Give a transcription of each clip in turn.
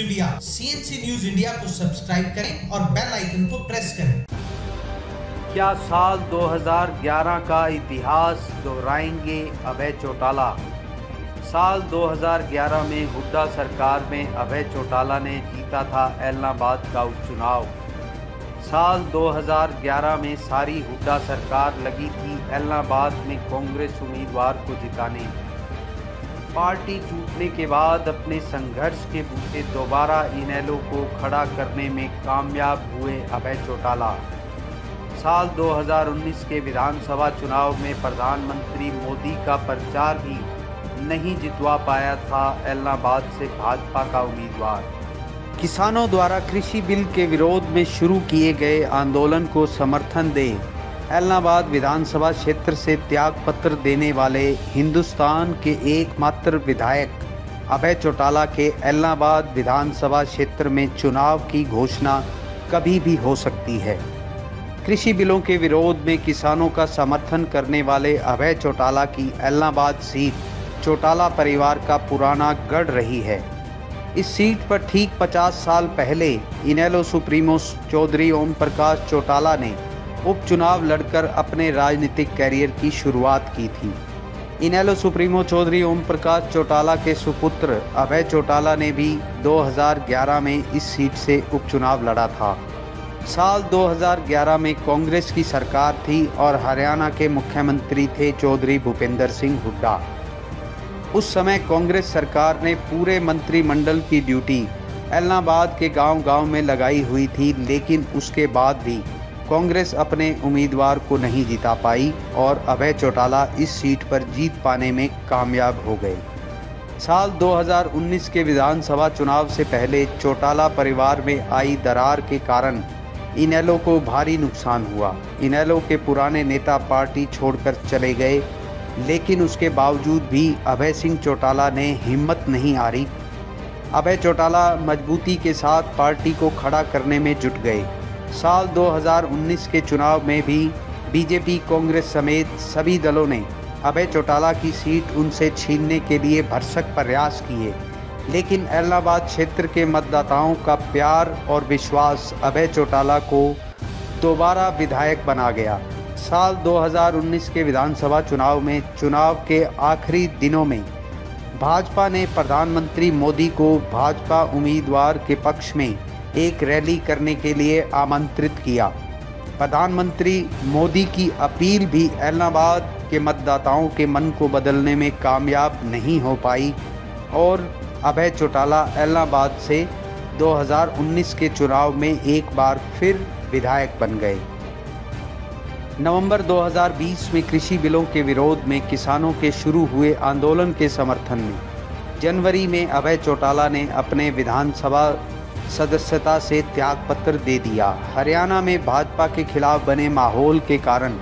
India, CNC news India को subscribe करें और बेल आइकन को प्रेस करें। क्या साल 2011 का इतिहास दोहराएंगे अभय चौटाला? साल 2011 में हुड्डा सरकार में अभय चौटाला ने जीता था एलनाबाद का उपचुनाव। साल 2011 में सारी हुड्डा सरकार लगी थी एलनाबाद में कांग्रेस उम्मीदवार को जिताने। पार्टी टूटने के बाद अपने संघर्ष के बूते दोबारा इनेलो को खड़ा करने में कामयाब हुए अभय चौटाला। साल 2019 के विधानसभा चुनाव में प्रधानमंत्री मोदी का प्रचार भी नहीं जितवा पाया था एलनाबाद से भाजपा का उम्मीदवार। किसानों द्वारा कृषि बिल के विरोध में शुरू किए गए आंदोलन को समर्थन दें, एलनाबाद विधानसभा क्षेत्र से त्यागपत्र देने वाले हिंदुस्तान के एकमात्र विधायक अभय चौटाला के एलनाबाद विधानसभा क्षेत्र में चुनाव की घोषणा कभी भी हो सकती है। कृषि बिलों के विरोध में किसानों का समर्थन करने वाले अभय चौटाला की एलनाबाद सीट चौटाला परिवार का पुराना गढ़ रही है। इस सीट पर ठीक 50 साल पहले इनेलो सुप्रीमो चौधरी ओम प्रकाश चौटाला ने उपचुनाव लड़कर अपने राजनीतिक कैरियर की शुरुआत की थी। इनेलो सुप्रीमो चौधरी ओम प्रकाश चौटाला के सुपुत्र अभय चौटाला ने भी 2011 में इस सीट से उपचुनाव लड़ा था। साल 2011 में कांग्रेस की सरकार थी और हरियाणा के मुख्यमंत्री थे चौधरी भूपेंद्र सिंह हुड्डा। उस समय कांग्रेस सरकार ने पूरे मंत्रिमंडल की ड्यूटी एलनाबाद के गांव-गांव में लगाई हुई थी, लेकिन उसके बाद भी कांग्रेस अपने उम्मीदवार को नहीं जिता पाई और अभय चौटाला इस सीट पर जीत पाने में कामयाब हो गए। साल 2019 के विधानसभा चुनाव से पहले चौटाला परिवार में आई दरार के कारण इनेलो को भारी नुकसान हुआ। इनेलो के पुराने नेता पार्टी छोड़कर चले गए, लेकिन उसके बावजूद भी अभय सिंह चौटाला ने हिम्मत नहीं हारी। अभय चौटाला मजबूती के साथ पार्टी को खड़ा करने में जुट गए। साल 2019 के चुनाव में भी बीजेपी, कांग्रेस समेत सभी दलों ने अभय चौटाला की सीट उनसे छीनने के लिए भरसक प्रयास किए, लेकिन एलनाबाद क्षेत्र के मतदाताओं का प्यार और विश्वास अभय चौटाला को दोबारा विधायक बना गया। साल 2019 के विधानसभा चुनाव में चुनाव के आखिरी दिनों में भाजपा ने प्रधानमंत्री मोदी को भाजपा उम्मीदवार के पक्ष में एक रैली करने के लिए आमंत्रित किया। प्रधानमंत्री मोदी की अपील भी एलनाबाद के मतदाताओं के मन को बदलने में कामयाब नहीं हो पाई और अभय चौटाला एलनाबाद से 2019 के चुनाव में एक बार फिर विधायक बन गए। नवंबर 2020 में कृषि बिलों के विरोध में किसानों के शुरू हुए आंदोलन के समर्थन में जनवरी में अभय चौटाला ने अपने विधानसभा सदस्यता से त्यागपत्र दे दिया। हरियाणा में भाजपा के खिलाफ बने माहौल के कारण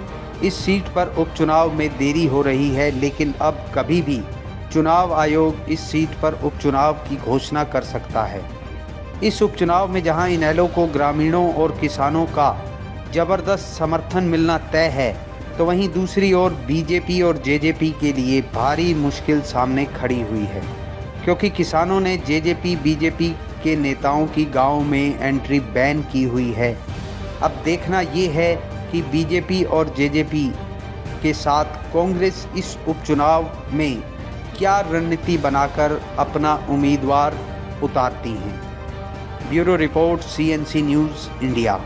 इस सीट पर उपचुनाव में देरी हो रही है, लेकिन अब कभी भी चुनाव आयोग इस सीट पर उपचुनाव की घोषणा कर सकता है। इस उपचुनाव में जहां इनेलो को ग्रामीणों और किसानों का जबरदस्त समर्थन मिलना तय है, तो वहीं दूसरी ओर बीजेपी और जेजेपी के लिए भारी मुश्किल सामने खड़ी हुई है, क्योंकि किसानों ने जेजेपी बीजेपी के नेताओं की गांव में एंट्री बैन की हुई है। अब देखना ये है कि बीजेपी और जेजेपी के साथ कांग्रेस इस उपचुनाव में क्या रणनीति बनाकर अपना उम्मीदवार उतारती हैं। Bureau report, CNC news India.